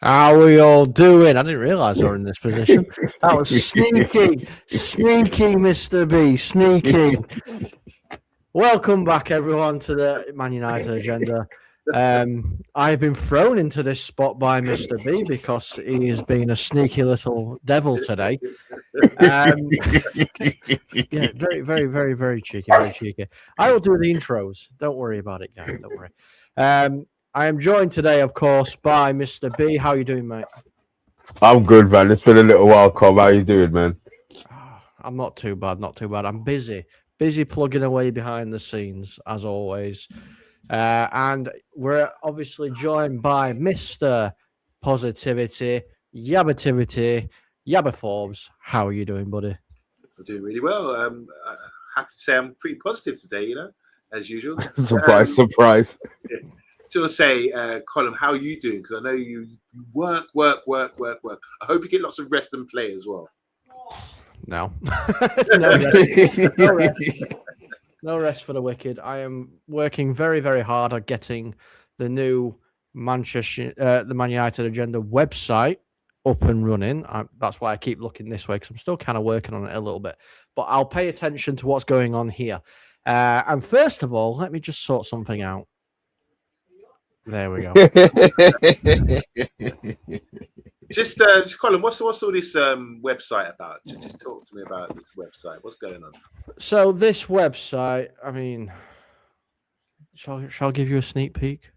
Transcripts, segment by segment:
How are we all doing? I didn't realise they were in this position. That was sneaky, Mr. B, sneaky. Welcome back, everyone, to the Man United agenda. I've been thrown into this spot by Mr. B because he's been a sneaky little devil today. Yeah, very, very, very, very cheeky, very cheeky. I will do the intros. Don't worry about it, guys. Don't worry. I am joined today, of course, by Mr. B. How are you doing, mate? I'm good, man. It's been a little while, Cobb. How you doing, man? I'm not too bad, not too bad. I'm busy plugging away behind the scenes, as always. And we're obviously joined by Mr. Positivity, Yabbativity, Yabba Forbes. How are you doing, buddy? I'm doing really well. I'm happy to say I'm pretty positive today, you know, as usual. Surprise. Yeah. So I'll say, Colin, how are you doing? Because I know you work. I hope you get lots of rest and play as well. No. No rest for the wicked. I am working very, very hard at getting the new the Man United Agenda website up and running. That's why I keep looking this way, because I'm still kind of working on it a little bit. But I'll pay attention to what's going on here. And first of all, let me just sort something out. There we go. Just Colin, what's all this website about? Just talk to me about this website. What's going on? So this website, I mean, shall I give you a sneak peek?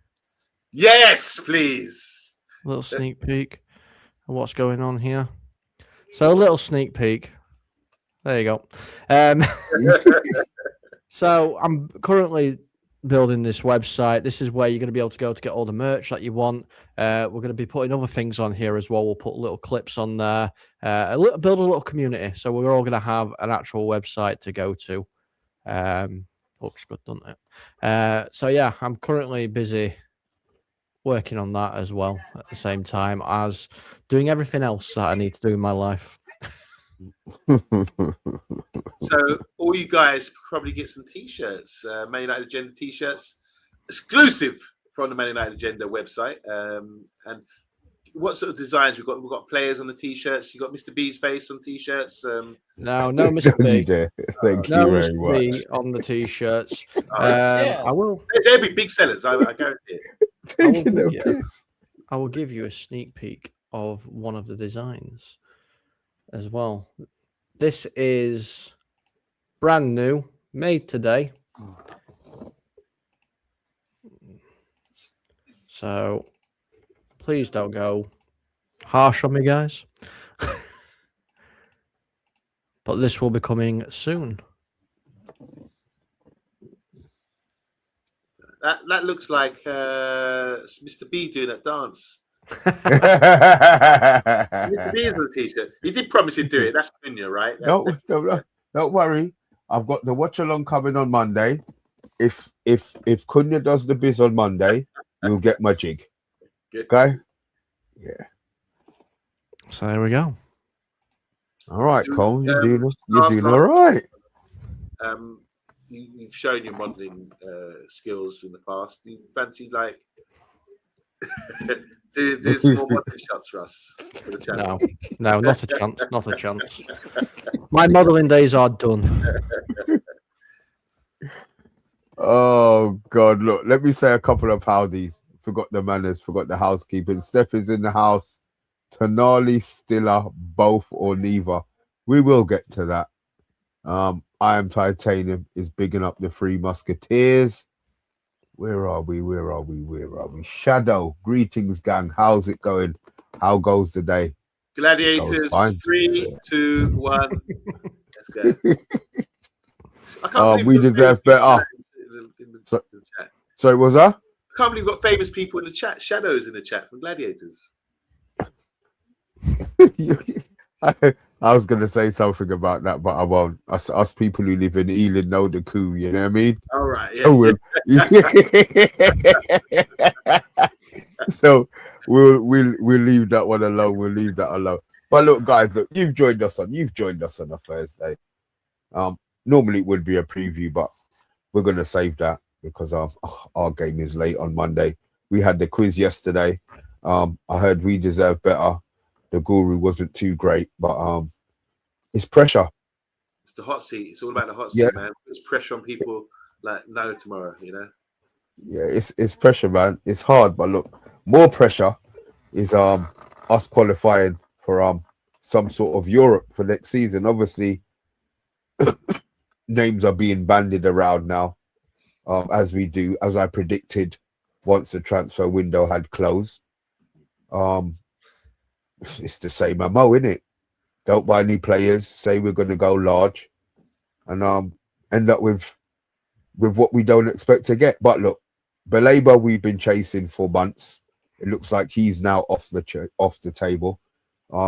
Yes, please. A little sneak peek of what's going on here. So a little sneak peek. There you go. So I'm currently building this website. This is where you're going to be able to go to get all the merch that you want. We're going to be putting other things on here as well. We'll put little clips on there, build a little community. So we're all going to have an actual website to go to. Looks good, doesn't it? So yeah, I'm currently busy working on that as well at the same time as doing everything else that I need to do in my life. So all you guys probably get some t-shirts, Man United Agenda t-shirts, exclusive from the Man United Agenda website. And what sort of designs we've got? We've got players on the t-shirts. You got Mr. B's face on t-shirts. No, Mr. B. Thank you very much. B on the t-shirts. I will. They'll be big sellers. I guarantee it. I will give you a sneak peek of one of the designs as well. This is brand new, made today. So please don't go harsh on me, guys. But this will be coming soon. That looks like Mr. B doing that dance. Mr. B is on the t-shirt. He did promise he'd do it. That's Cunha, right? Don't worry. I've got the watch along coming on Monday. If Cunha does the biz on Monday, we'll get my jig. Okay? Yeah. So there we go. All right, Cole. You're doing all right. You've shown your modelling skills in the past. Do you fancy like do some more modelling shots for us for the channel? No, not a chance. Not a chance. My modelling days are done. Oh God! Look, let me say a couple of howdies. Forgot the manners. Forgot the housekeeping. Steph is in the house. Tonali, Stiller, both or neither. We will get to that. I am Titanium is bigging up the Three Musketeers. Where are we? Shadow, greetings, gang. How's it going? How goes the day? Gladiators, 3, 2, 1. Let's go. We deserve better. Sorry, was that? I can't believe we've got famous people in the chat. Shadows in the chat from Gladiators. I was going to say something about that, but I won't. Us people who live in Ealing know the coup, you know what I mean? All right. Yeah. So so we'll leave that one alone. We'll leave that alone. But look, guys, look, you've joined us on a Thursday. Normally it would be a preview, but we're gonna save that because our game is late on Monday. We had the quiz yesterday. I heard we deserve better. The guru wasn't too great, but it's pressure. It's the hot seat. It's all about the hot Yeah. seat, man. It's pressure on people like no tomorrow, you know. Yeah, it's pressure, man. It's hard, but look, more pressure is us qualifying for some sort of Europe for next season. Obviously, names are being bandied around now, as I predicted once the transfer window had closed. It's the same MO, innit? Don't buy any players, say we're gonna go large, and end up with what we don't expect to get. But look, Baleba we've been chasing for months. It looks like he's now off the table.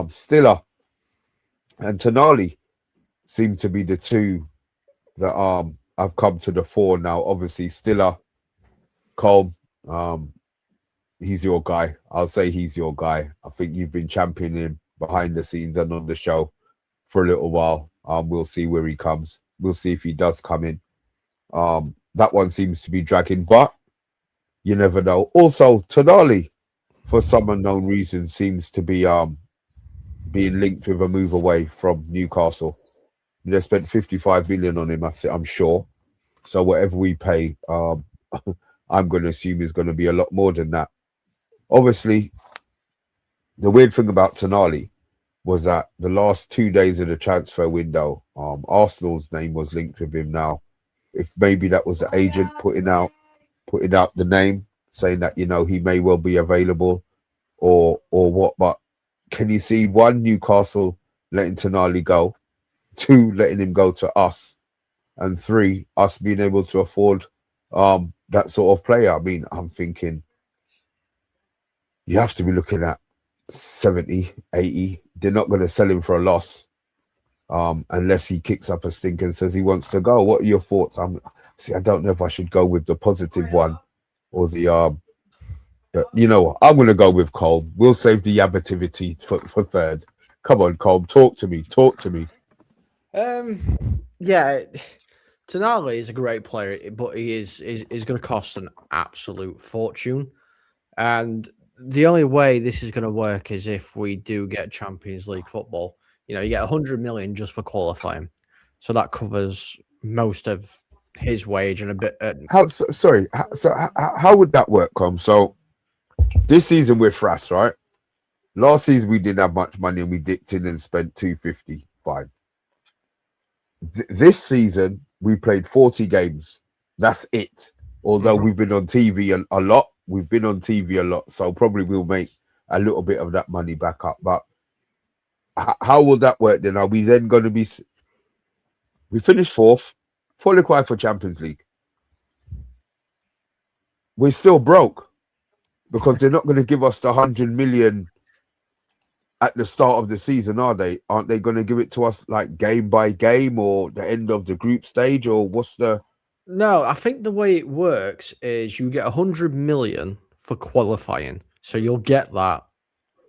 Stiller and Tonali seem to be the two that have come to the fore now. Obviously, Stiller, Colm, he's your guy. I'll say he's your guy. I think you've been championing him behind the scenes and on the show for a little while. We'll see where he comes. We'll see if he does come in. That one seems to be dragging, but you never know. Also, Tonali, for some unknown reason, seems to be being linked with a move away from Newcastle. They spent 55 million on him, I'm sure. So whatever we pay, I'm going to assume is going to be a lot more than that. Obviously, the weird thing about Tonali was that the last 2 days of the transfer window, Arsenal's name was linked with him now. If maybe that was the agent putting out the name, saying that, you know, he may well be available or what. But can you see, one, Newcastle letting Tonali go, two, letting him go to us, and three, us being able to afford that sort of player? I mean, I'm thinking you have to be looking at 70, 80. They're not going to sell him for a loss unless he kicks up a stink and says he wants to go. What are your thoughts? I don't know if I should go with the positive one or the you know, I'm going to go with Colm. We'll save the yabativity for third. Come on, Colm, talk to me. Yeah, Tonali is a great player, but he is going to cost an absolute fortune. And the only way this is going to work is if we do get Champions League football. You know, you get 100 million just for qualifying, so that covers most of his wage and a bit. How would that work, Colm? So this season we're frass, right? Last season we didn't have much money and we dipped in and spent 250. Fine. This season we played 40 games. That's it. Although we've been on TV a lot. We've been on TV a lot, so probably we'll make a little bit of that money back up. But how will that work then? Are we then going to be... We finished fourth, fully qualified for Champions League. We're still broke because they're not going to give us the 100 million at the start of the season, are they? Aren't they going to give it to us like game by game or the end of the group stage, or what's the... No, I think the way it works is you get 100 million for qualifying. So you'll get that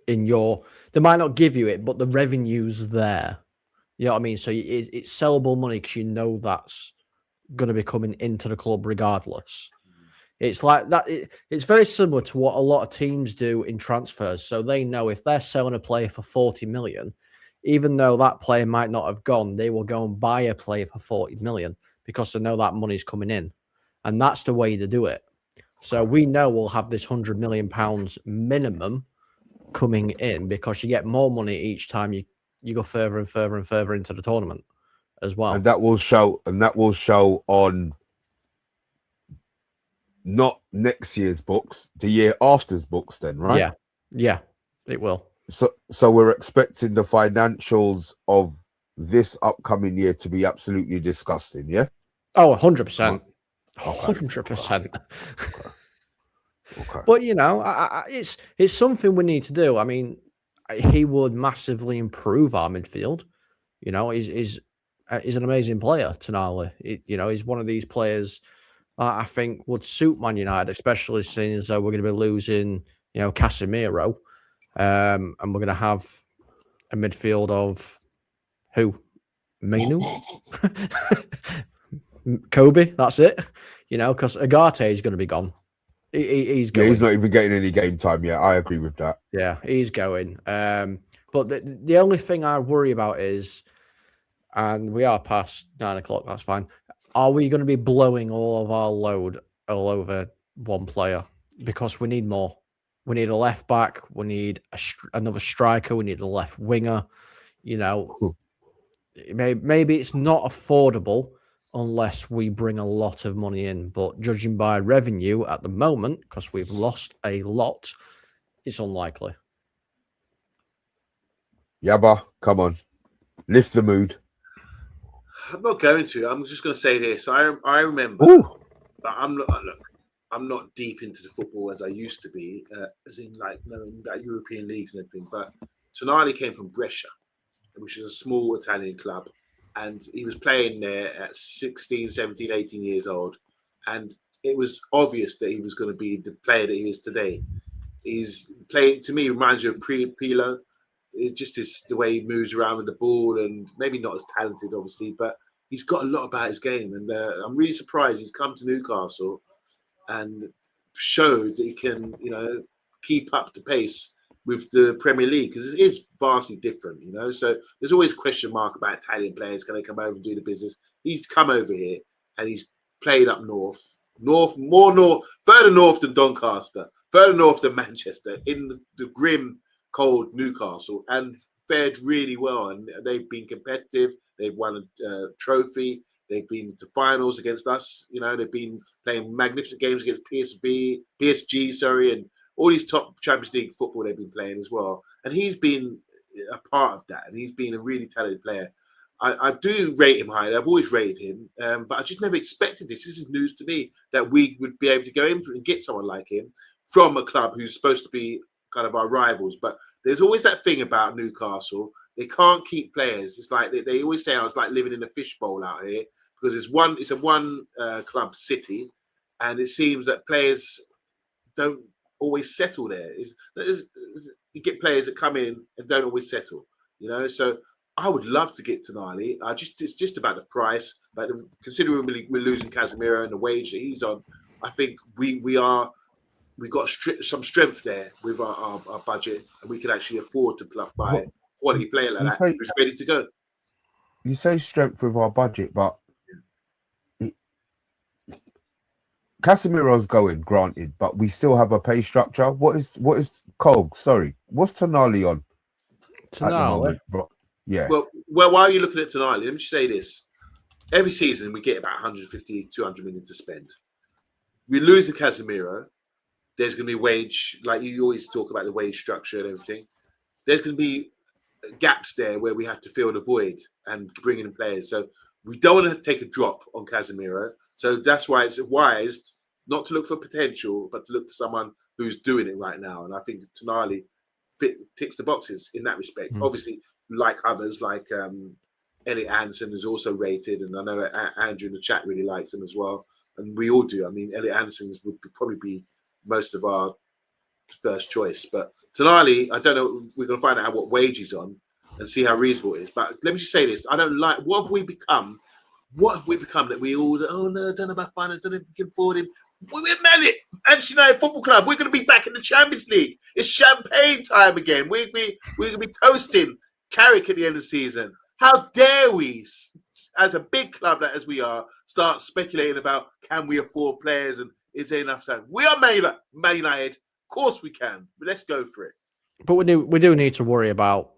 in your... They might not give you it, but the revenue's there. You know what I mean? So it's sellable money because you know that's going to be coming into the club regardless. It's like that. It's very similar to what a lot of teams do in transfers. So they know if they're selling a player for 40 million, even though that player might not have gone, they will go and buy a player for 40 million because they know that money's coming in. And that's the way to do it. So we know we'll have this £100 million minimum coming in because you get more money each time you go further and further and further into the tournament as well. And that will show on not next year's books, the year after's books then, right? Yeah, it will. So we're expecting the financials of this upcoming year to be absolutely disgusting, yeah? Oh, 100%. 100%. Okay. But, you know, it's something we need to do. I mean, he would massively improve our midfield. You know, he's an amazing player, Tonali. He's one of these players I think would suit Man United, especially since we're going to be losing, Casemiro, and we're going to have a midfield of who? Mainu? Kobe, that's it. Because Agate is going to be gone. He's going. Yeah, he's not even getting any game time yet. I agree with that. Yeah, he's going. But the only thing I worry about is, and we are past 9 o'clock, that's fine. Are we going to be blowing all of our load all over one player? Because we need more. We need a left back. We need another striker. We need a left winger. Maybe it's not affordable unless we bring a lot of money in. But judging by revenue at the moment, because we've lost a lot, it's unlikely. Yabba, come on. Lift the mood. I'm not going to. I'm just going to say this. I remember. But I'm not deep into the football as I used to be, as in knowing that European leagues and everything. But Tonali came from Brescia, which is a small Italian club. And he was playing there at 16, 17, 18 years old. And it was obvious that he was going to be the player that he is today. He's playing, to me, reminds you of Pirlo. It just is the way he moves around with the ball, and maybe not as talented, obviously, but he's got a lot about his game. And I'm really surprised he's come to Newcastle and showed that he can, keep up the pace with the Premier League, because it is vastly different, So there's always a question mark about Italian players. Can they come over and do the business? He's come over here and he's played up more north, further north than Doncaster, further north than Manchester, in the grim, cold Newcastle, and fared really well. And they've been competitive. They've won a trophy. They've been to finals against us. They've been playing magnificent games against PSG, and all these top Champions League football they've been playing as well. And he's been a part of that, and he's been a really talented player. I do rate him highly. I've always rated him, but I just never expected this. This is news to me, that we would be able to go in and get someone like him from a club who's supposed to be kind of our rivals. But there's always that thing about Newcastle. They can't keep players. It's like they always say I was like living in a fishbowl out here, because it's a one club city, and it seems that players don't always settle there. You get players that come in and don't always settle, So I would love to get Tonali. It's just about the price, but considering we're losing Casemiro and the wage that he's on, I think we've got some strength there with our budget, and we can actually afford to buy a quality player like that who's ready to go. You say strength with our budget, but Casemiro's going, granted, but we still have a pay structure. What is Cog? Sorry, what's Tonali on? Tonali, bro. Yeah. Well, why are you looking at Tonali? Let me just say this: every season we get about 150, 200 million to spend. We're losing Casemiro. There's going to be wage, like you always talk about the wage structure and everything. There's going to be gaps there where we have to fill the void and bring in players. So we don't want to take a drop on Casemiro. So that's why it's wise not to look for potential, but to look for someone who's doing it right now. And I think Tonali ticks the boxes in that respect. Obviously, like others, like Elliot Anderson is also rated, and I know Andrew in the chat really likes him as well, and we all do. I mean, Elliot Anderson would probably be most of our first choice, but Tonali, I don't know. We're going to find out what wage he's on and see how reasonable it is. But let me just say this: I don't like. What have we become? That we all? Oh no, I don't know about finance. Don't know if we can afford him. We're Manchester United Football Club. We're going to be back in the Champions League. It's champagne time again. We're going to be toasting Carrick at the end of the season. How dare we, as a big club as we are, start speculating about can we afford players and is there enough time? We are Man United. Of course we can. But let's go for it. But we do need to worry about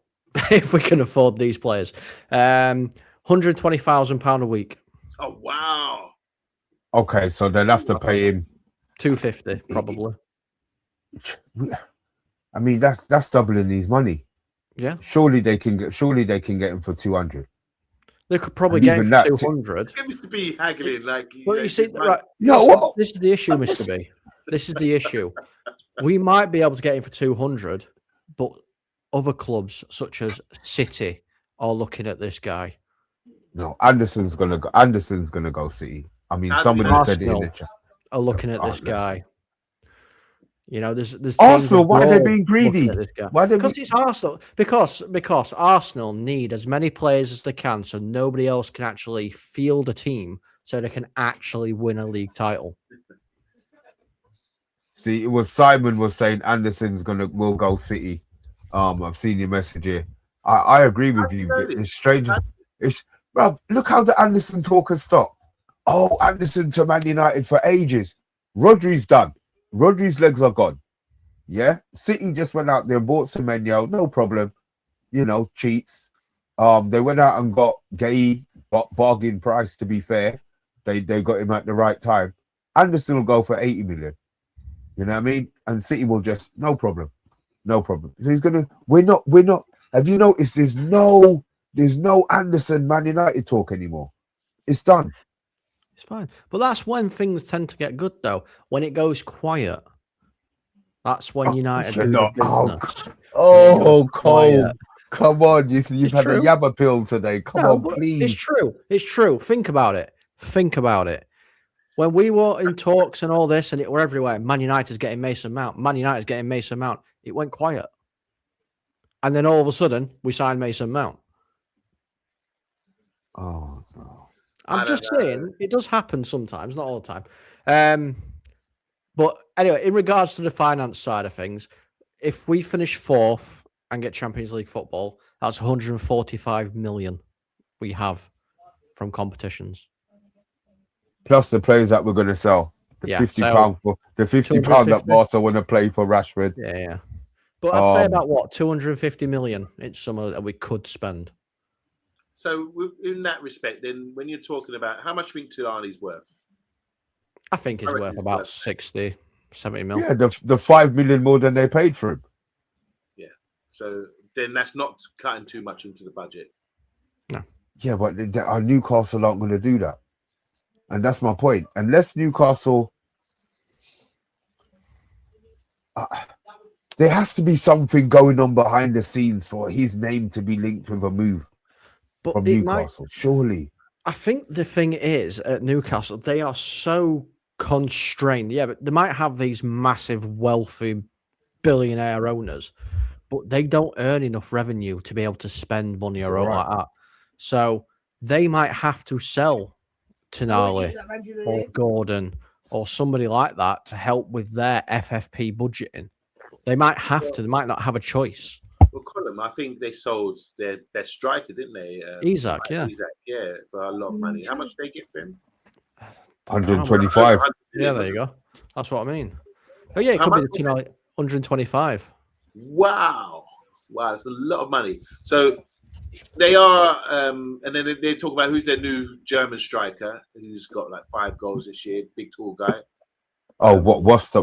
if we can afford these players. £120,000 a week. Oh wow. Okay, so they'll have to pay him $250 probably. I mean, that's doubling his money. Yeah. Surely they can get him for 200. They could probably get him for 200. Get Mr. B haggling like. Well, you see, right? No, this is the issue, Mr. B. This is the issue. We might be able to get him for 200, but other clubs such as City are looking at this guy? No, Anderson's gonna go. Anderson's gonna go City. I mean, How do we somebody know? said it in the Arsenal chat. are looking at this Listen. guy. You know, there's teams Arsenal, why are they abroad being greedy? looking at this guy. Why they Because it's Arsenal. Because Arsenal need as many players as they can, so nobody else can actually field a team, so they can actually win a league title. See, it was Simon was saying Anderson's will go City. I've seen your message here. I agree with you. It's strange. Bro, look how the Anderson talk has stopped. Oh, Anderson to Man United for ages. Rodri's done. Rodri's legs are gone. Yeah, City just went out there and bought Semenyo, no problem. You know, cheats. They went out and got Gay, bargain price. To be fair, they got him at the right time. Anderson will go for 80 million. You know what I mean? And City will just no problem. So he's gonna. We're not. Have you noticed? There's no Anderson Man United talk anymore. It's done. It's fine. But that's when things tend to get good, though. When it goes quiet, that's when United do the business. Oh, Cole. Come on. You've had a Yabba pill today. Come on, please. It's true. Think about it. When we were in talks and all this, and it were everywhere, Man United's getting Mason Mount. It went quiet. And then all of a sudden, we signed Mason Mount. Oh, no. I'm just saying, it does happen sometimes, not all the time. But anyway, in regards to the finance side of things, if we finish 4th and get Champions League football, that's 145 million we have from competitions. Plus the players that we're going to sell. The £50 for the £50 that Barca want to play for Rashford. Yeah. But I'd say about what, 250 million it's summer that we could spend. So in that respect, then, when you're talking about how much do you think Tulani's worth? I think it's worth about 60, 70 mil. Yeah, the 5 million more than they paid for him. Yeah. So then that's not cutting too much into the budget. No. Yeah, but our Newcastle aren't going to do that. And that's my point. Unless Newcastle... there has to be something going on behind the scenes for his name to be linked with a move from Newcastle, surely. I think the thing is, at Newcastle, they are so constrained. Yeah, but they might have these massive, wealthy, billionaire owners, but they don't earn enough revenue to be able to spend money or like that. So they might have to sell Tonali or Gordon or somebody like that to help with their FFP budgeting. They might have to. They might not have a choice. Well, Colin, I think they sold their striker, didn't they? Isak, yeah, for a lot of money. How much did they get for him? 125. Yeah, there you go. That's what I mean. Oh yeah, it could be the Tonali 125. Wow, that's a lot of money. So they are, and then they talk about who's their new German striker, who's got like 5 goals this year, big tall guy. Oh, Walter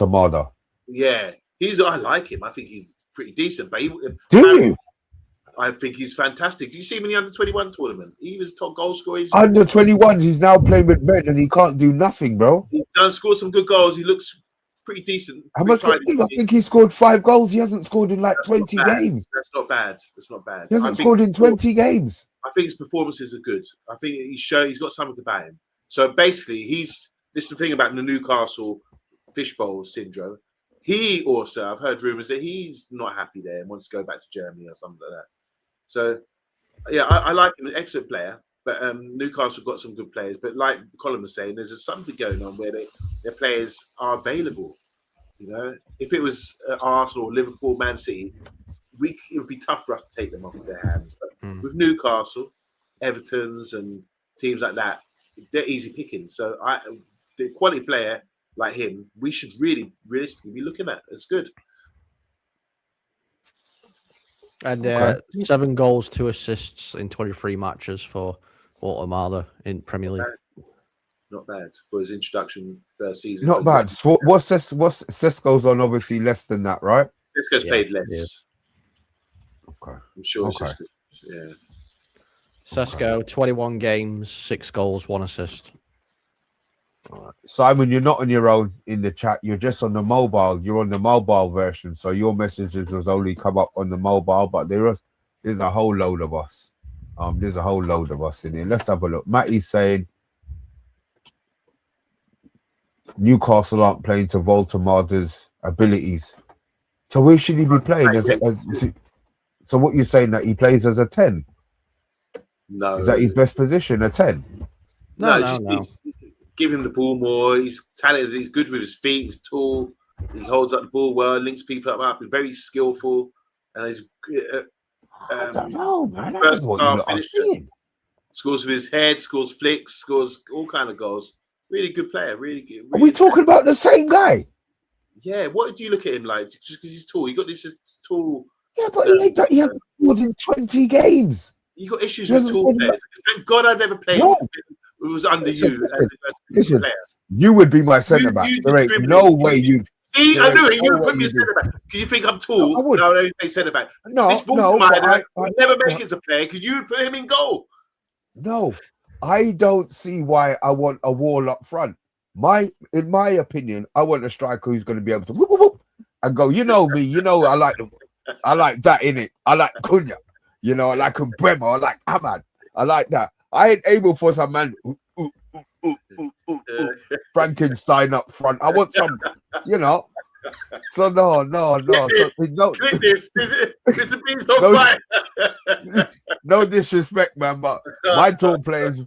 Marder? Yeah, I like him. I think he's pretty decent. But I think he's fantastic. Do you see him in the under-21 tournament? He was top goal scorer. Under-21s, he's now playing with men and he can't do nothing, bro. He's scored some good goals. He looks pretty decent. How much? I think he scored 5 goals. He hasn't scored in like 20 games. That's not bad. He hasn't scored in 20 games. I think his performances are good. I think he's got something about him. So basically, this is the thing about the Newcastle fishbowl syndrome. He also, I've heard rumors that he's not happy there and wants to go back to Germany or something like that. So, yeah, I like him, an excellent player. But Newcastle got some good players. But like Colin was saying, there's something going on where their players are available. You know, if it was Arsenal, Liverpool, Man City, it would be tough for us to take them off their hands. But with Newcastle, Everton's and teams like that, they're easy picking. So the quality player like him, we should really realistically be looking at. It's good. And 7 goals, 2 assists in 23 matches for Walter Marder in Premier League. Not bad for his introduction first season. Not bad. What's Sesko's on? Obviously less than that, right? Sesko's paid less. Yeah. Okay. I'm sure. Okay. Yeah. Sesko, 21 games, 6 goals, 1 assist. Simon, you're not on your own in the chat. You're just on the mobile. You're on the mobile version, so your messages was only come up on the mobile. But there's a whole load of us. There's a whole load of us in here. Let's have a look. Matty's saying Newcastle aren't playing to Voltemada's abilities. So where should he be playing? So what you're saying that he plays as a 10? No. Is that his best position, a 10? No. Give him the ball more. He's talented. He's good with his feet. He's tall. He holds up the ball well, links people up. He's very skillful. And he's I don't know, man. That's what you are seeing. Scores with his head, scores flicks, scores all kind of goals. Really good player. Really good. Really are we talking about the same guy? Yeah. What do you look at him like? Just because he's tall. You got this tall. Yeah, but he had more than 20 games. You got issues with tall players. Thank God I never played. No. It was under you. Listen, player. You would be my centre back. There ain't no way you'd. See, I knew it. You would put me as centre back because you think I'm tall. I would only play centre back. This I would never make it as a player because you would put him in goal. No, I don't see why I want a wall up front. In my opinion, I want a striker who's going to be able to whoop, whoop, whoop, and go. You know me. You know I like that in it. I like Cunha. You know I like Mbeumo. I like Ahmad. I like that. I ain't able for some man. Frankenstein up front. I want some, you know. So no. No disrespect, man, but my tall players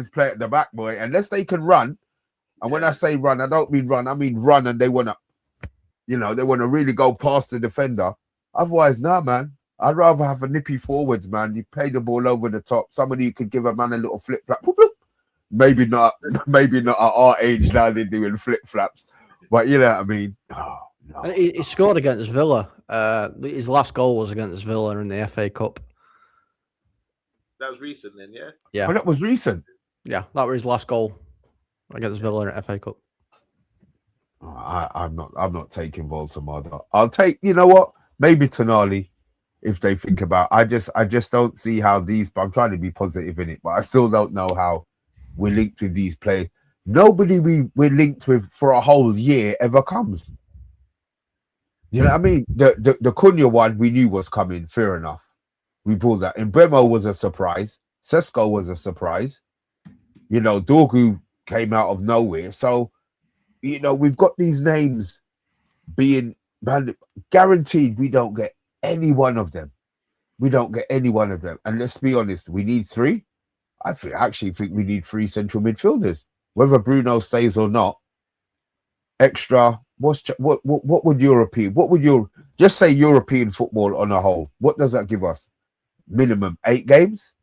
play at the back, boy, unless they can run. And when I say run, I don't mean run. I mean run, and they wanna, they wanna really go past the defender. Otherwise, nah, man. I'd rather have a nippy forwards, man. You play the ball over the top. Somebody who could give a man a little flip flap. Maybe not at our age now they're doing flip flaps, but you know what I mean. Oh, no. He scored against Villa. His last goal was against Villa in the FA Cup. That was recent, then, yeah. Yeah, but that was recent. Yeah, that was his last goal against Villa in FA Cup. I'm not taking Voltemada. I'll take. You know what? Maybe Tonali. If they think about, I just don't see how these. But I'm trying to be positive in it, but I still don't know how we're linked with these players. Nobody we're linked with for a whole year ever comes. You know what I mean? The Cunha one we knew was coming. Fair enough, we pulled that. And Mbeumo was a surprise. Sesko was a surprise. Dorgu came out of nowhere. So, we've got these names being guaranteed. We don't get any one of them. And let's be honest, we need 3. I actually think we need 3 central midfielders. Whether Bruno stays or not, extra. What would European? What would your just say European football on a whole? What does that give us? Minimum 8 games,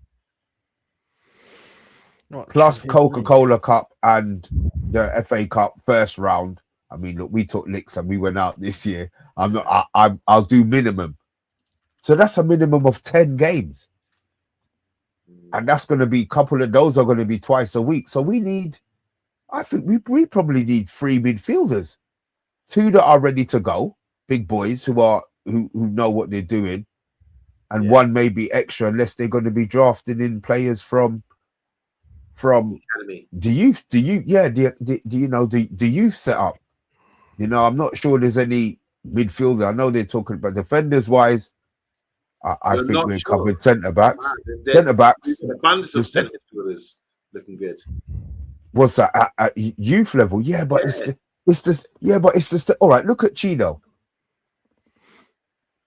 plus Coca-Cola Cup and the FA Cup first round. I mean, look, we took licks and we went out this year. I'll do minimum. So that's a minimum of 10 games. And that's going to be a couple of those are going to be twice a week. So I think we probably need 3 midfielders, 2 that are ready to go, big boys who know what they're doing, and 1 maybe extra unless they're going to be drafting in players from the youth. Do you know the youth setup? I'm not sure there's any midfielder. I know they're talking about defenders wise. I think we're covered centre backs. Centre backs. The abundance of centre midfielders looking good. What's that at youth level? Yeah, but it's just. All right, look at Chino.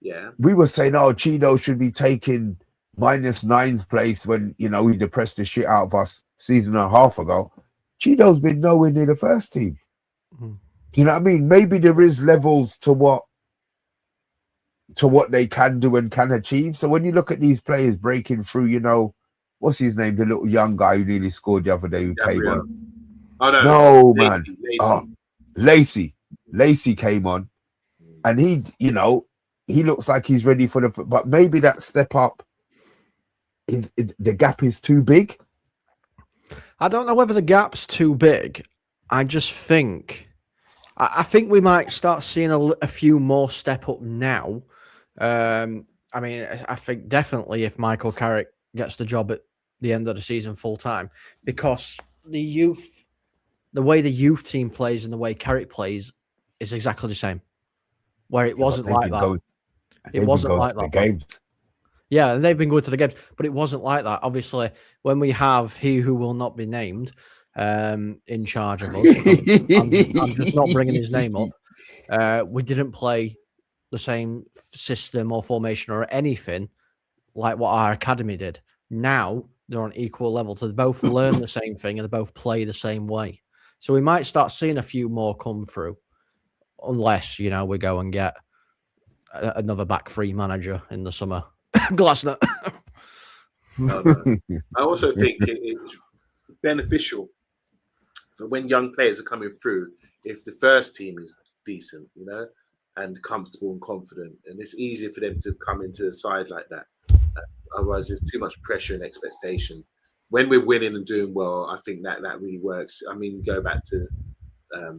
Yeah, we were saying, Chino should be taking -9's place when he depressed the shit out of us season and a half ago. Chino's been nowhere near the first team. Mm-hmm. You know what I mean? Maybe there is levels to what they can do and can achieve. So when you look at these players breaking through, what's his name? The little young guy who nearly scored the other day who came on. Oh, no, man. Lacey. Lacey came on. And he looks like he's ready for but maybe that step up, the gap is too big. I don't know whether the gap's too big. I just think... I think we might start seeing a few more step up now. I think definitely if Michael Carrick gets the job at the end of the season full time, because the youth the way the youth team plays and the way Carrick plays is exactly the same. Where it wasn't like that. It wasn't like that. Games. Yeah, they've been going to the games, but it wasn't like that. Obviously, when we have he who will not be named in charge of us, I'm just not bringing his name up. We didn't play the same system or formation or anything like what our academy did. Now they're on equal level. So they both learn the same thing and they both play the same way. So we might start seeing a few more come through, unless we go and get another back free manager in the summer. Glasner. No. I also think it's beneficial for when young players are coming through if the first team is decent, and comfortable and confident, and it's easier for them to come into the side like that. Otherwise, there's too much pressure and expectation. When we're winning and doing well, I think that really works. I mean, go back to not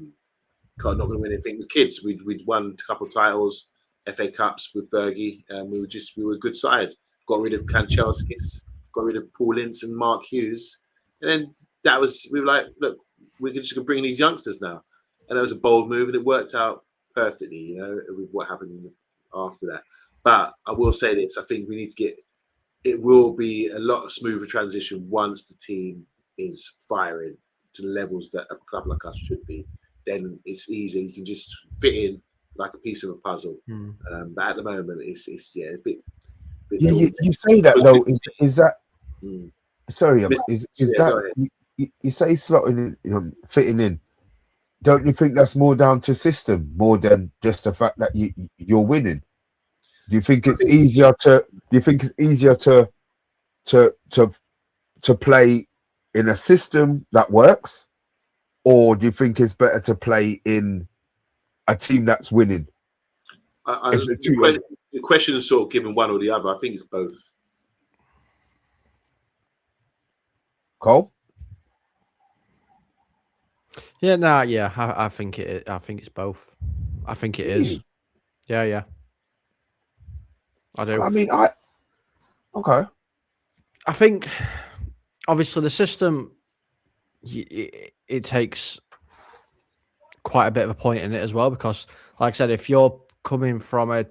going to win anything with kids. We'd won a couple of titles, FA Cups with Fergie, and we were a good side. Got rid of Kanchelskis, got rid of Paul Ince and Mark Hughes, and then we were like, look, we're just going to bring these youngsters now, and it was a bold move, and it worked out perfectly, with what happened after that. But I will say this: I think we need to get. It will be a lot smoother transition once the team is firing to the levels that a club like us should be. Then it's easier. You can just fit in like a piece of a puzzle. But at the moment, it's a bit. Yeah, you say that though. Is that? Sorry, is that? You say slotting in, fitting in. Don't you think that's more down to system, more than just the fact that you're winning? Do you think it's easier to? Do you think it's easier to play in a system that works, or do you think it's better to play in a team that's winning? The question is sort of given one or the other. I think it's both. Cole? Yeah, I think it. I think it's both. I think it is. Yeah. I do. I mean, okay. I think obviously the system it takes quite a bit of a point in it as well, because like I said, if you're coming from a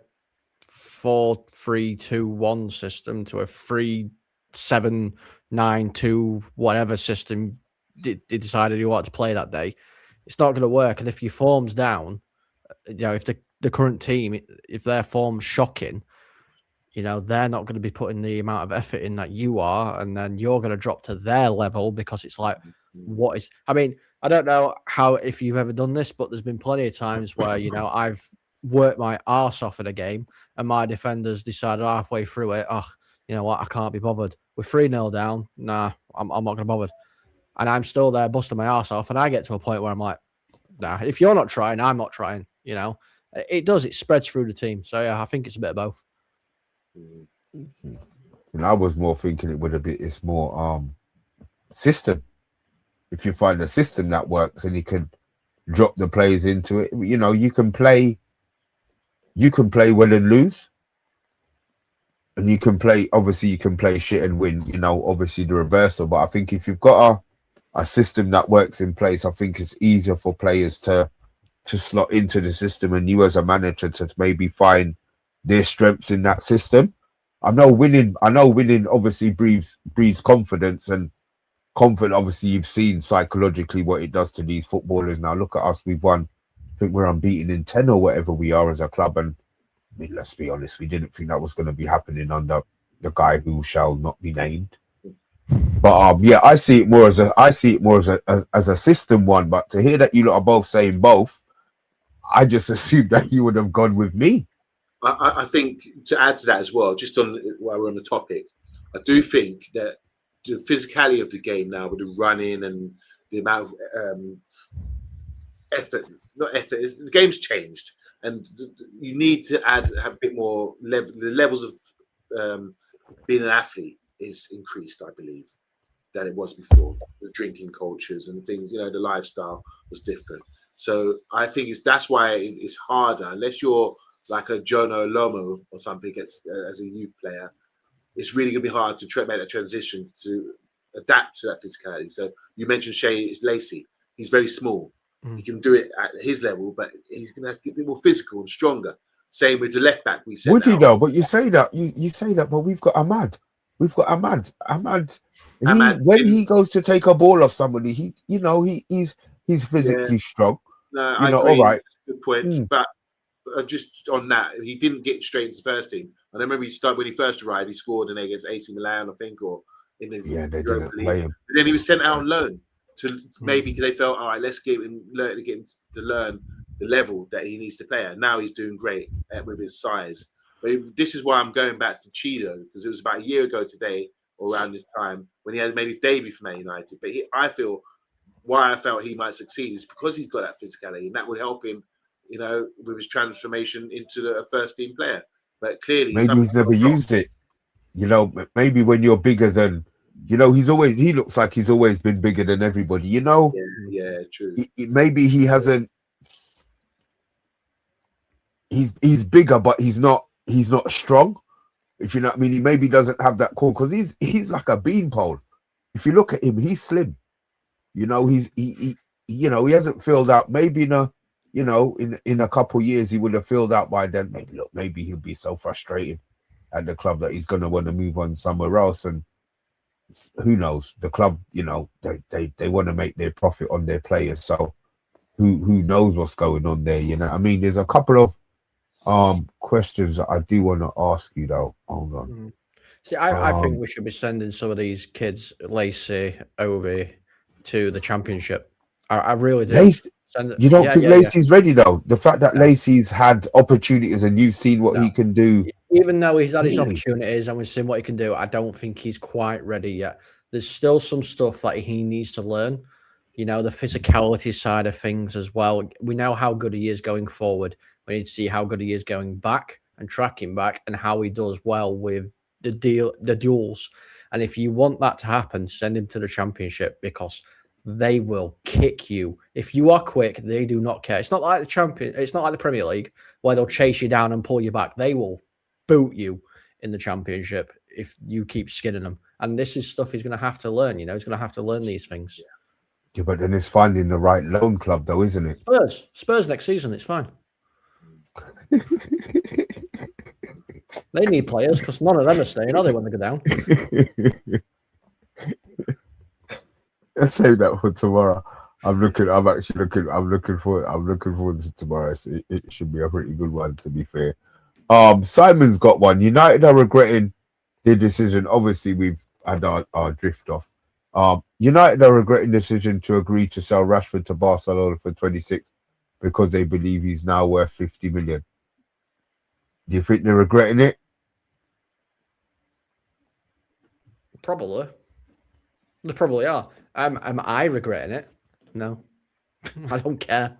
4-3-2-1 system to a 3-7-9-2 whatever system they decided you want to play that day, it's not going to work. And if your form's down, if the current team, if their form's shocking, they're not going to be putting the amount of effort in that you are, and then you're going to drop to their level, because it's like, I mean, I don't know if you've ever done this, but there's been plenty of times where, I've worked my arse off in a game and my defenders decided halfway through it, you know what, I can't be bothered. We're 3-0 down. Nah, I'm not going to bother. And I'm still there busting my arse off, and I get to a point where I'm like, nah, if you're not trying, I'm not trying, It spreads through the team. So, yeah, I think it's a bit of both. And I was more thinking it's more system. If you find a system that works and you can drop the players into it, you can play well and lose, and you can play shit and win, obviously the reversal. But I think if you've got a system that works in place, I think it's easier for players to slot into the system, and you as a manager to maybe find their strengths in that system. I know winning obviously breeds confidence, and confidence, obviously you've seen psychologically what it does to these footballers. Now look at us, we've won, I think we're unbeaten in 10 or whatever we are as a club, and I mean, let's be honest, we didn't think that was going to be happening under the guy who shall not be named. But yeah, I see it more as a system one. But to hear that you lot are both saying both, I just assumed that you would have gone with me. I think to add to that as well, just on while we're on the topic, I do think that the physicality of the game now, with the running and the amount of effort, the game's changed, and you need to have a bit more level. The levels of being an athlete is increased, I believe, than it was before. The drinking cultures and things, the lifestyle was different. So I think that's why it's harder, unless you're like a Jono Lomo or something as a youth player. It's really going to be hard to make that transition to adapt to that physicality. So you mentioned Shea Lacey. He's very small. He can do it at his level, but he's going to have to get more physical and stronger. Same with the left back. We said would he though? But you say that you say that, but we've got Ahmad. We've got Ahmad. When he goes to take a ball off somebody, he's physically strong. No, I agree. All right. That's a good point. But just on that, he didn't get straight into the first team. And I remember when he first arrived, he scored against AC Milan, I think, or in the they didn't play him. But then he was sent out on loan to maybe they felt, all right, let's get him to learn the level that he needs to play at. Now he's doing great with his size. But this is why I'm going back to Cheeto, because it was about a year ago today, or around this time, when he had made his debut for Man United. But I feel why I felt he might succeed is because he's got that physicality, and that would help him, with his transformation into a first team player. But clearly, maybe he's never used it. Maybe when you're bigger than, he looks like he's always been bigger than everybody. Yeah, true. Maybe he hasn't. He's bigger, but he's not strong. If you know what I mean, he maybe doesn't have that core because he's like a beanpole. If you look at him, he's slim. He hasn't filled out. Maybe in a couple years he would have filled out by then. Maybe he'll be so frustrated at the club that he's going to want to move on somewhere else. And who knows? The club, they want to make their profit on their players. So who knows what's going on there? There's a couple of questions that I do want to ask you though. Hold on. See, I think we should be sending some of these kids, Lacey, Obi, to the championship. I really do. You don't think Lacey's ready though? The fact that Lacey's had opportunities and you've seen what he can do. Even though he's had his opportunities and we've seen what he can do, I don't think he's quite ready yet. There's still some stuff that he needs to learn. The physicality side of things as well. We know how good he is going forward. We need to see how good he is going back and tracking back, and how he does well with the duels. And if you want that to happen, send him to the championship, because they will kick you. If you are quick, they do not care. It's not like it's not like the Premier League where they'll chase you down and pull you back. They will boot you in the championship if you keep skinning them. And this is stuff he's going to have to learn. He's going to have to learn these things. Yeah, but then it's finding the right loan club, though, isn't it? Spurs next season, it's fine. They need players because none of them are staying, are they, when they go down? Let's save that for tomorrow. I'm looking forward to tomorrow. It should be a pretty good one, to be fair. Simon's got one. United are regretting their decision. Obviously, we've had our drift off. United are regretting the decision to agree to sell Rashford to Barcelona for 26 because they believe he's now worth 50 million. Do you think they're regretting it? Probably. They probably are. Am I regretting it? No. I don't care.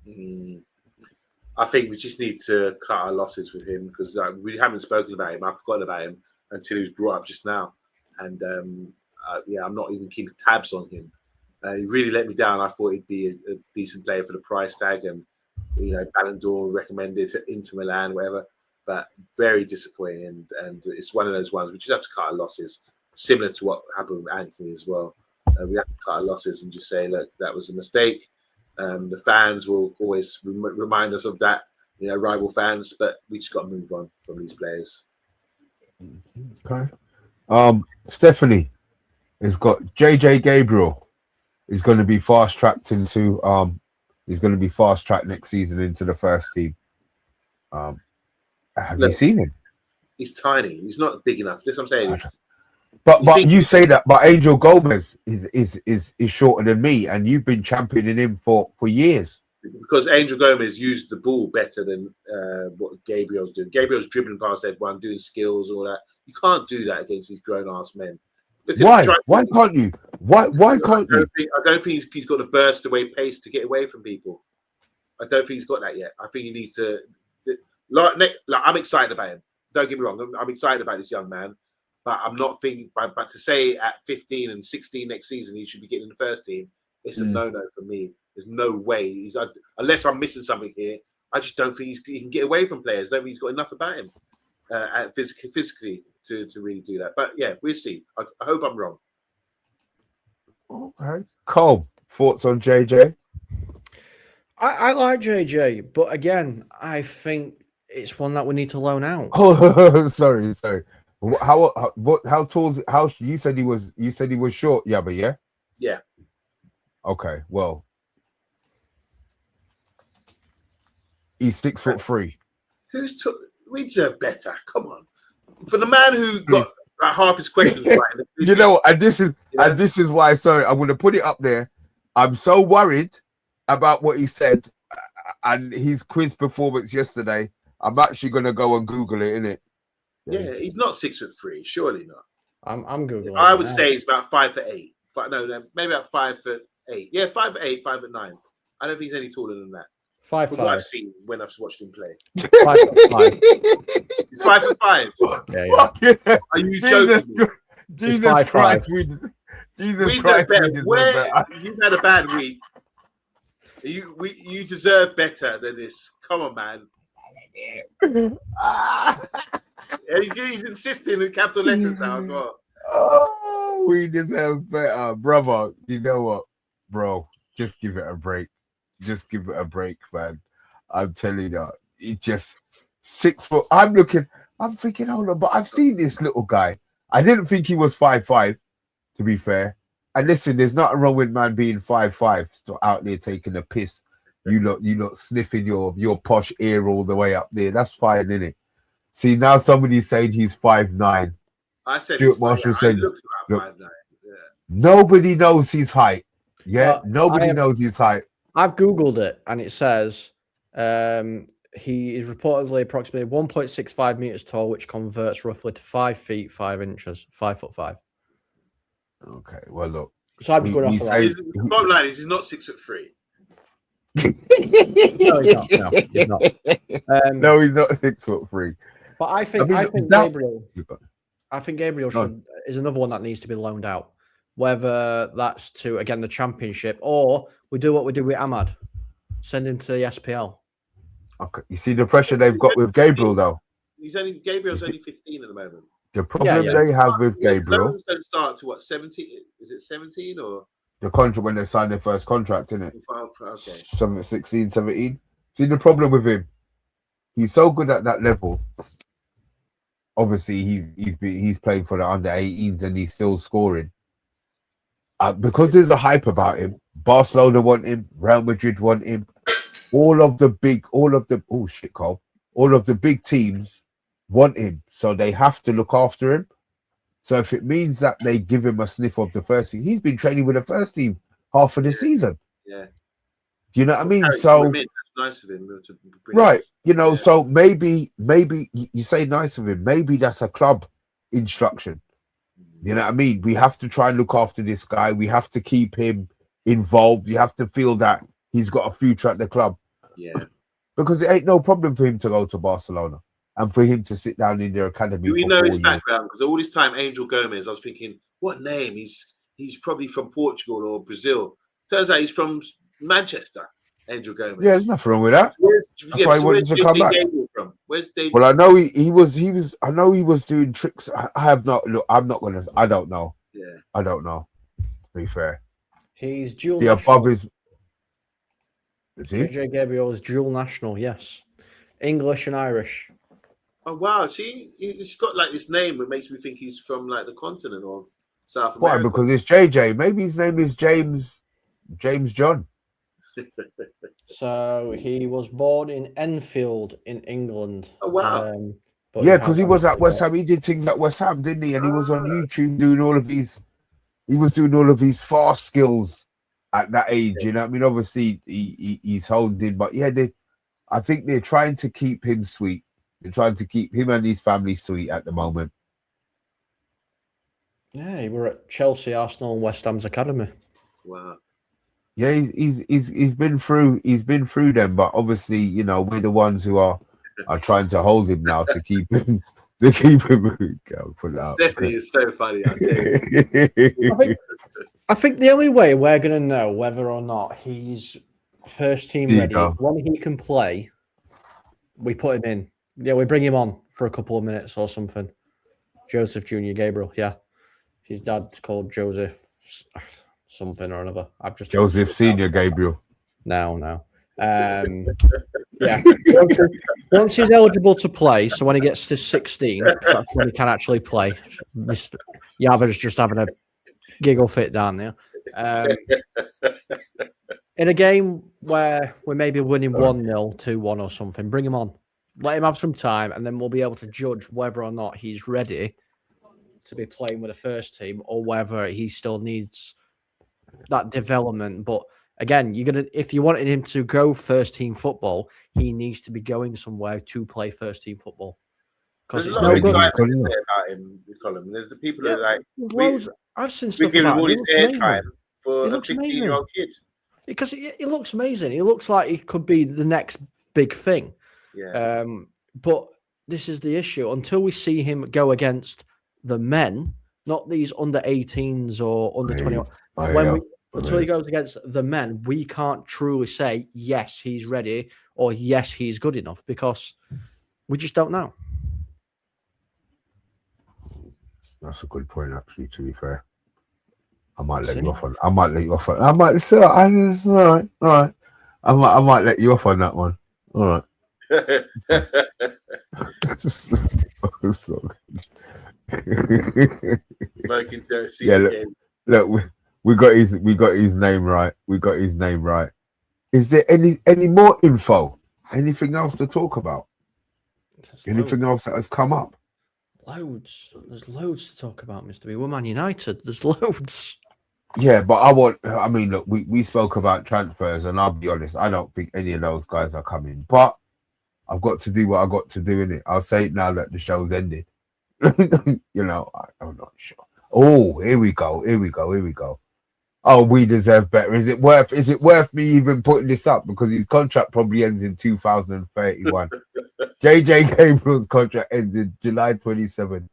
I think we just need to cut our losses with him, because we haven't spoken about him. I've forgotten about him until he was brought up just now. And I'm not even keeping tabs on him. He really let me down. I thought he'd be a decent player for the price tag, and Ballon d'Or recommended to Inter Milan, whatever. But very disappointing, and it's one of those ones we just have to cut our losses, similar to what happened with Anthony as well. We have to cut our losses and just say, look, that was a mistake. The fans will always remind us of that, rival fans, but we just got to move on from these players. Okay. Stephanie has got JJ Gabriel is going to be fast tracked into he's going to be fast tracked next season into the first team. Have you seen him? He's tiny. He's not big enough. That's what I'm saying. But you say that, but Angel Gomez is shorter than me, and you've been championing him for years. Because Angel Gomez used the ball better than what Gabriel's doing. Gabriel's dribbling past everyone, doing skills, all that. You can't do that against these grown-ass men. Why? Why can't you? Why can't you? I don't think he's got the burst away pace to get away from people. I don't think he's got that yet. I think he needs to. I'm excited about him. Don't get me wrong. I'm excited about this young man, but I'm not thinking. But to say at 15 and 16 next season he should be getting in the first team, it's a no-no for me. There's no way. Unless I'm missing something here. I just don't think he can get away from players. I don't think he's got enough about him physically to really do that. But yeah, we'll see. I hope I'm wrong. Okay. Cole, thoughts on JJ? I like JJ, but again, I think it's one that we need to loan out. Oh, sorry. How tall? How you said he was? You said he was short. Yeah, but yeah. Yeah. Okay. Well, he's 6'3". We deserve better. Come on. For the man who got like half his questions right. You know, and this is why. Sorry, I'm going to put it up there. I'm so worried about what he said and his quiz performance yesterday. I'm actually going to go and Google it. Innit? Yeah, he's not 6'3", surely not. I'm googling. I would say he's about 5'8". No, maybe about 5'8". Yeah, 5'8", 5'9". I don't think he's any taller than that. 5'5". From what I've seen when I've watched him play. 5'5". He's 5'5". Yeah. Are you joking? Jesus Christ! Jesus Christ! You've had a bad week. You deserve better than this. Come on, man. He's insisting in capital letters now as well. Oh, we deserve better, brother. You know what, bro? Just give it a break. Just give it a break, man. I'm telling you, it just 6 foot. I'm thinking, hold on, but I've seen this little guy. I didn't think he was 5'5", to be fair. And listen, there's nothing wrong with man being 5'5", still out there taking a piss. You lot sniffing your posh ear all the way up there. That's fine, innit? See, now somebody's saying he's 5'9". I said Stuart Marshall said, look, 5'9". Yeah. Nobody knows his height. Yeah, nobody knows his height. I've Googled it, and it says he is reportedly approximately 1.65 meters tall, which converts roughly to 5 feet 5 inches, 5'5". Okay, well look. So I'm just going off of that. The bottom line is he's not 6'3". No, he's not. No, he's not. No, he's not 6'3". But I think Gabriel. I think Gabriel is another one that needs to be loaned out. Whether that's to again the championship or we do what we do with Ahmad, send him to the SPL. Okay, you see the pressure they've got with Gabriel though. Gabriel's only 15 at the moment. The problem they have with Gabriel. Loans don't start to what, 17? Is it 17 or the contract when they sign their first contract, isn't it? Okay. 16, 17. See the problem with him. He's so good at that level. Obviously, he's playing for the under 18s and he's still scoring. Because there's a hype about him. Barcelona want him. Real Madrid want him. All of the big teams want him, so they have to look after him. So if it means that they give him a sniff of the first team, he's been training with the first team half of the season. Yeah. Do you know what I mean? So that's nice of him to bring right, so maybe you say nice of him. Maybe that's a club instruction. You know what I mean? We have to try and look after this guy. We have to keep him involved. You have to feel that he's got a future at the club. Yeah. Because it ain't no problem for him to go to Barcelona and for him to sit down in their academy. Do we know his background? Because all this time, Angel Gomez, I was thinking, what name? He's probably from Portugal or Brazil. Turns out he's from Manchester, Angel Gomez. Yeah, there's nothing wrong with that. That's why he wanted to come back. From? Where's David? Well, I know he was. I know he was doing tricks. I have not. Look, I'm not gonna. I don't know. Yeah, I don't know. To be fair, he's dual. The above is he? JJ Gabriel is dual national. Yes, English and Irish. Oh wow! See, he's got like this name that makes me think he's from like the continent of South America. Why? Because it's JJ. Maybe his name is James John. So he was born in Enfield in England. Oh wow! Yeah, because he was at West Ham. He did things at West Ham, didn't he? And he was on YouTube doing all of these. He was doing all of these fast skills at that age. You know, I mean, obviously he's honed in, but yeah, I think they're trying to keep him sweet. They're trying to keep him and his family sweet at the moment. Yeah, he were at Chelsea, Arsenal, and West Ham's academy. Wow. Yeah, he's been through them, but obviously, you know, we're the ones who are trying to hold him now to keep him Put it out. Stephanie is so funny. I tell you. I think the only way we're gonna know whether or not he's first team ready when he can play, we put him in. Yeah, we bring him on for a couple of minutes or something. Joseph Junior Gabriel, yeah. His dad's called Joseph something or another. I've just Joseph Senior Gabriel. No. Yeah. Once he's eligible to play, so when he gets to 16, that's when he can actually play. Mr. Yava's just having a giggle fit down there. In a game where we may be winning 1-0, 2-1 or something, bring him on. Let him have some time, and then we'll be able to judge whether or not he's ready to be playing with the first team or whether he still needs that development. But again, if you wanted him to go first team football, he needs to be going somewhere to play first team football. Because There's it's a lot no of good. excitement about him, Colin. There's the people who are like, I've seen we stuff give him about all him. his airtime for He a looks amazing. 15-year-old kid. Because he looks amazing. He looks like he could be the next big thing. Yeah. But this is the issue. Until we see him go against the men, not these under 18s or under 21. Until he goes against the men, we can't truly say, yes, he's ready or yes, he's good enough because we just don't know. That's a good point, actually, to be fair. I might let you off on. I might let you off on. I might say, all right. I might let you off on that one. All right. Smoking Jersey. Yeah, look, we got his name right. We got his name right. Is there any more info? Anything else to talk about? Anything else that has come up? Loads. There's loads to talk about, Mr. B. We're Man United. There's loads. Yeah, but I mean, look, we spoke about transfers, and I'll be honest, I don't think any of those guys are coming. But I've got to do what I got to do in it. I'll say it now that the show's ended. I'm not sure. Oh, here we go. Oh, we deserve better. Is it worth me even putting this up? Because his contract probably ends in 2031. JJ Gabriel's contract ends in July 27,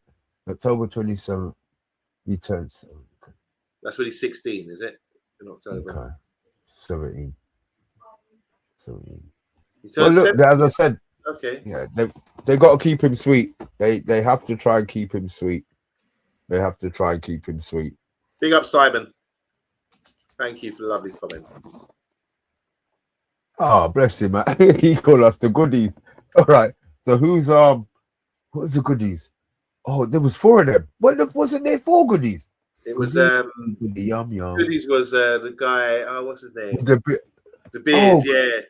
October 27. He turns 7. That's when he's 16, is it? In October. Okay. 17. Well, look, as I said, okay. Yeah, they got to keep him sweet. They have to try and keep him sweet. Big up, Simon. Thank you for the lovely comment. Oh, bless him, man. He called us the goodies. All right. So who's what's the goodies? Oh, there was 4 of them. Wasn't there 4 goodies? It was yum. goodies was the guy. Oh, what's his name? The beard. Yeah.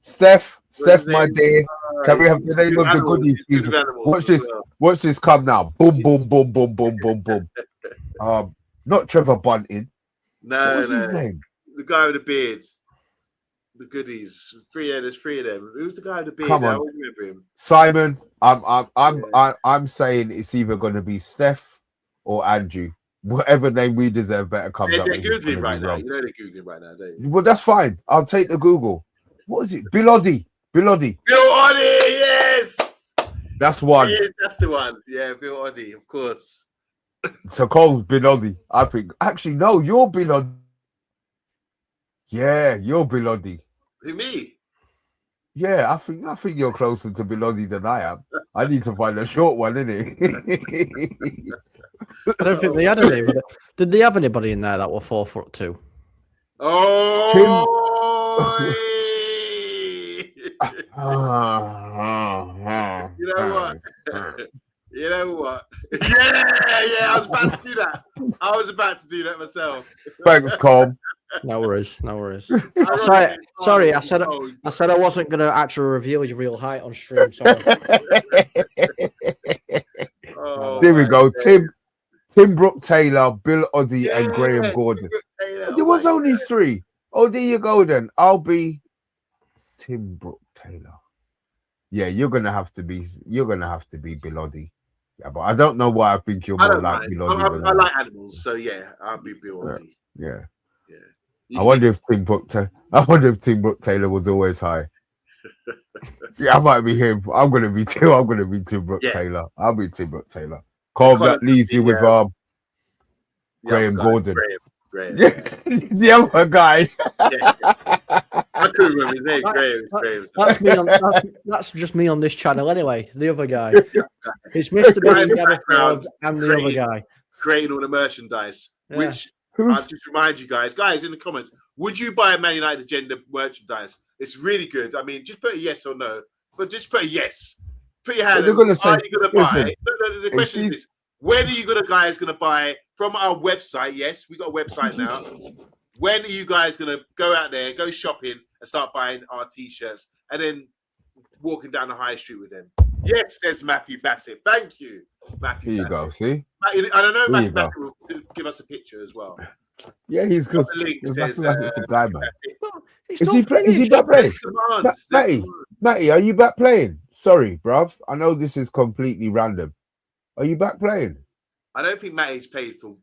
Steph, my dear. Can we have the name of the goodies, please? Watch this come now. Boom, boom, boom, boom, boom, boom, boom. Not Trevor Bunting. No, what was his name? The guy with the beard. The goodies. There's 3 of them. Who's the guy with the beard? Come on. I don't remember him. Simon. I'm saying it's either going to be Steph or Andrew. Whatever name we deserve better comes up. They're googling right now. You know they're googling right now, don't you? Well, that's fine. I'll take the Google. What is it? Bill Oddie. Yes. That's one. Yes, that's the one. Yeah, Bill Oddie, of course. So Cole's Bill Oddie. I think. Actually, no, you're Bill Oddie. Yeah, you're Bill Oddie. Who, me? Yeah, I think you're closer to Bill Oddie than I am. I need to find a short one, innit? I don't think they had any. Did they have anybody in there that were 4'2"? Oh, you know what? Yeah. I was about to do that. myself. Thanks, Cole. No worries. Sorry. I said I wasn't going to actually reveal your real height on stream. Sorry. There we go. Tim Brooke Taylor, Bill Oddie, and Graham Gordon. There was only 3. Oh, there you go then. I'll be Tim Brooke Taylor. Yeah, you're gonna have to be Bill Oddie. Yeah, but I don't know why I think you're more like Bill Oddie. I like animals, so yeah, I'll be Bill Oddie. Yeah. I wonder if Tim Brooke Taylor was always high. Yeah, I might be him. I'm gonna be Tim Brooke Taylor. I'll be Tim Brooke Taylor. Cole, that leaves you with Graham Gordon. Graham. Yeah. The other guy. I couldn't remember his name. Graham. That's me that's just me on this channel anyway. The other guy. It's Mr. B and the other guy. Creating all the merchandise. Yeah. Which I'll just remind you guys in the comments, would you buy a Man United Agenda merchandise? It's really good. I mean, just put a yes or no, but just put a yes. Put your hand They're up. gonna say, Are you going to listen, buy? No, the question is this: when are you guys going to buy from our website? Yes, we got a website now. When are you guys going to go out there, go shopping, and start buying our t-shirts, and then walking down the high street with them? Yes, says Matthew Bassett. Thank you, Matthew. Here you go. See, I don't know. There you Matthew Bassett will give us a picture as well. yeah, he's good. The link says, That's the guy, man. Well, Is he back playing? Matty, are you back playing? Sorry, bruv. I know this is completely random. Are you back playing? I don't think Matty's played for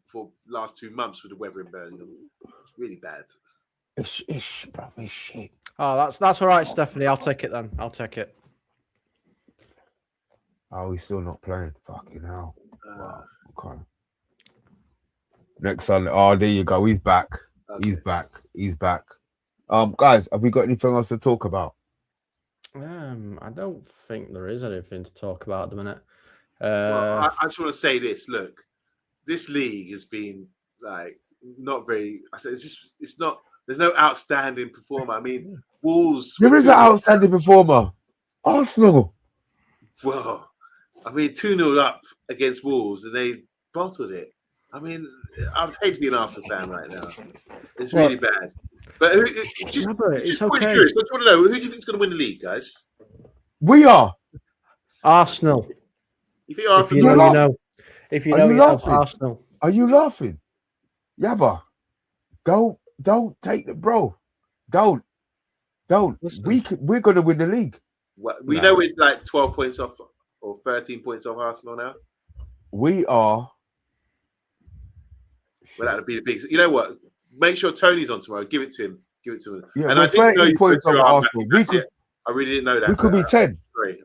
last 2 months with the weather in Birmingham. It's really bad. It's shit. Oh, that's all right, Stephanie. I'll take it then. I'll take it. Oh, he's still not playing. Fucking hell. Wow. Okay. Next Sunday. Oh, there you go. He's back. Okay. He's back. Guys, have we got anything else to talk about? I don't think there is anything to talk about at the minute. Well, I just want to say this. Look, this league has been like not very. It's not. There's no outstanding performer. I mean, Wolves. There is an outstanding performer. Arsenal. Well, I mean, 2-0 up against Wolves, and they bottled it. I mean, I'd hate to be an Arsenal fan right now. It's really bad. But it's okay. Curious. I just want to know, who do you think is going to win the league, guys? We are. Arsenal. You think Arsenal? If you know, If you know, you know Arsenal. Are you laughing? Yabba, don't take the bro. Don't. Listen. We're going to win the league. Well, we know we're like 12 points off or 13 points off Arsenal now. We are. Well, that'll be the big. You know what? Make sure Tony's on tomorrow. Give it to him. Yeah, and I didn't know points on Arsenal. I really didn't know that. We could be 10. Great.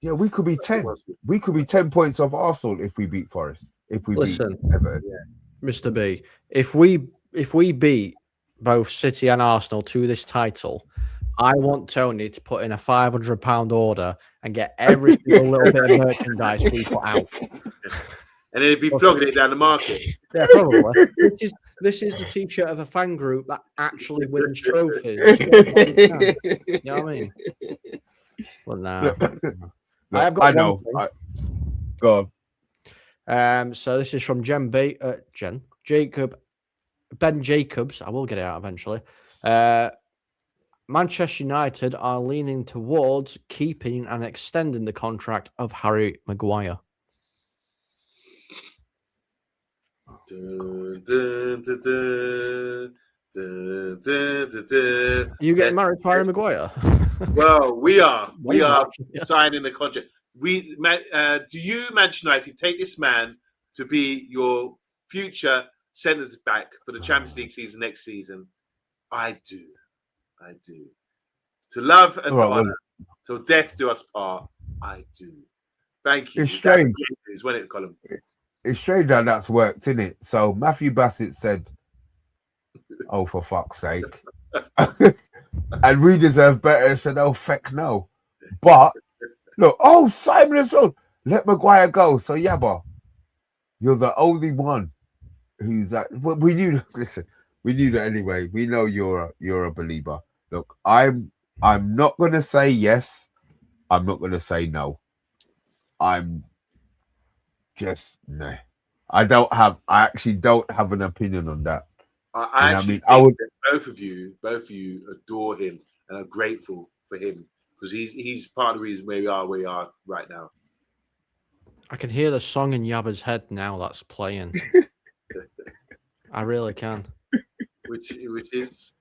Yeah, we could be 10. We could be 10 points off Arsenal if we beat Forest. If we beat Everton. Mr. B, if we beat both City and Arsenal to this title, I want Tony to put in a £500 order and get every single little bit of merchandise we put out. And then he'd be flogging it down the market. Yeah, probably. This is the t-shirt of a fan group that actually wins trophies. You know what I mean? Well, no. I have got I know. Go on. So this is from Ben Jacobs. I will get it out eventually. Manchester United are leaning towards keeping and extending the contract of Harry Maguire. You getting married to Harry Maguire? Well, we are signing the contract. Do you, Manchester United, take this man to be your future centre back for the Champions League season next season? I do. To love and to honour, till death do us part. I do. Thank you. It's strange. When it, Colin. It's strange how that's worked, isn't it? So Matthew Bassett said, "Oh, for fuck's sake," and we deserve better. Said, "Oh, feck no." But look, Simon as well. Let Maguire go. So Yabba, you're the only one who's that. Well, we knew. Listen, we knew that anyway. We know you're a believer. Look, I'm not gonna say yes. I'm not gonna say no. I'm just no. I actually don't have an opinion on that. I think both of you adore him and are grateful for him because he's part of the reason where we are right now. I can hear the song in Yabba's head now that's playing. I really can. Which is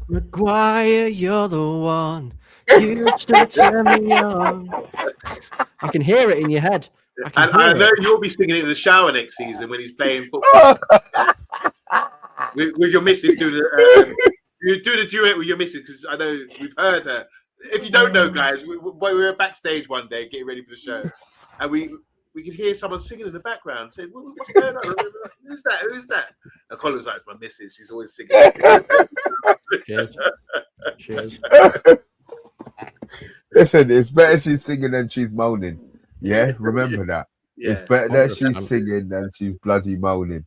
Maguire, you're the one. You still turn me on. I can hear it in your head. I know you'll be singing it in the shower next season when he's playing football. with your missus doing you do the duet with your missus because I know we've heard her. If you don't know, guys, we were backstage one day getting ready for the show, and we could hear someone singing in the background saying, "What's going on? Who's that?" And Colin was like, "It's my missus. She's always singing." Cheers. Listen, it's better she's singing than she's moaning. Yeah, remember that. Yeah, it's better that she's singing than she's bloody moaning.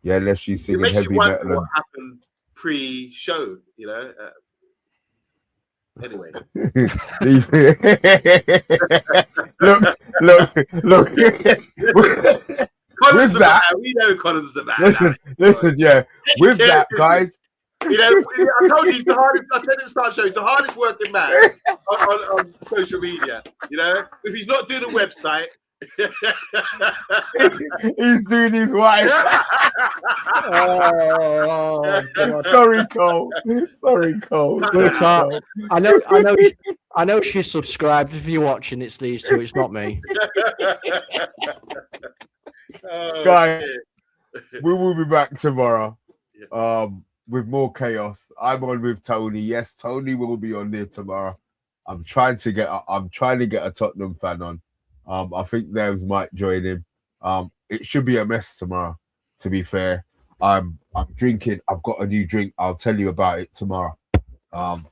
Yeah, unless she's It singing makes you heavy wonder metal. what happened pre-show, you know. Anyway, look. Colin's With the that, man. We know Colin's the man. listen, yeah. With that, guys, you know, I told you he's the hardest. I said at the start show, he's the hardest working man on social media. You know, if he's not doing a website, he's doing his wife. Oh, God. Sorry, Cole. Sorry, Cole. Sweetheart, I know she's subscribed. If you're watching, it's these two. It's not me. oh, Guys, shit. we will be back tomorrow. Yeah. With more chaos. I'm on with Tony. Yes, Tony will be on there tomorrow. I'm trying to get a Tottenham fan on. I think Nevs might join him. It should be a mess tomorrow, to be fair. I'm drinking. I've got a new drink. I'll tell you about it tomorrow.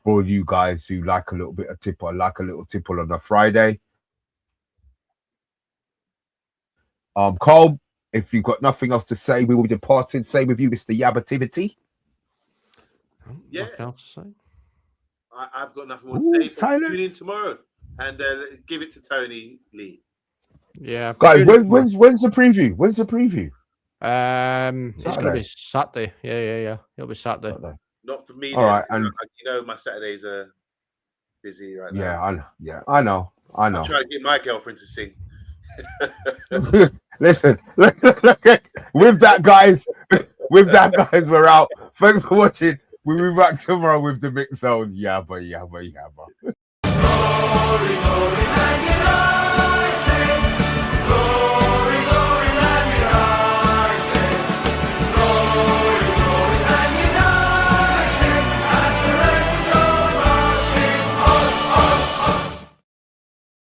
For you guys who like a little bit of tipple, like a little tipple on a Friday. Cole, if you've got nothing else to say, we will be departing. Say with you, Mr. Yabativity. Yeah. Nothing else to say? I've got nothing more to say. Silence. Tune in tomorrow and give it to Tony Lee. Yeah, Guys, when's the preview? When's the preview? It's gonna be Saturday. Yeah. It'll be Saturday. Not for me. All right, and you know my Saturdays are busy right now. I know. I'm trying to get my girlfriend to sing. Listen, look, with that, guys, we're out. Thanks for watching. We'll be back tomorrow with the mix zone. Yabba.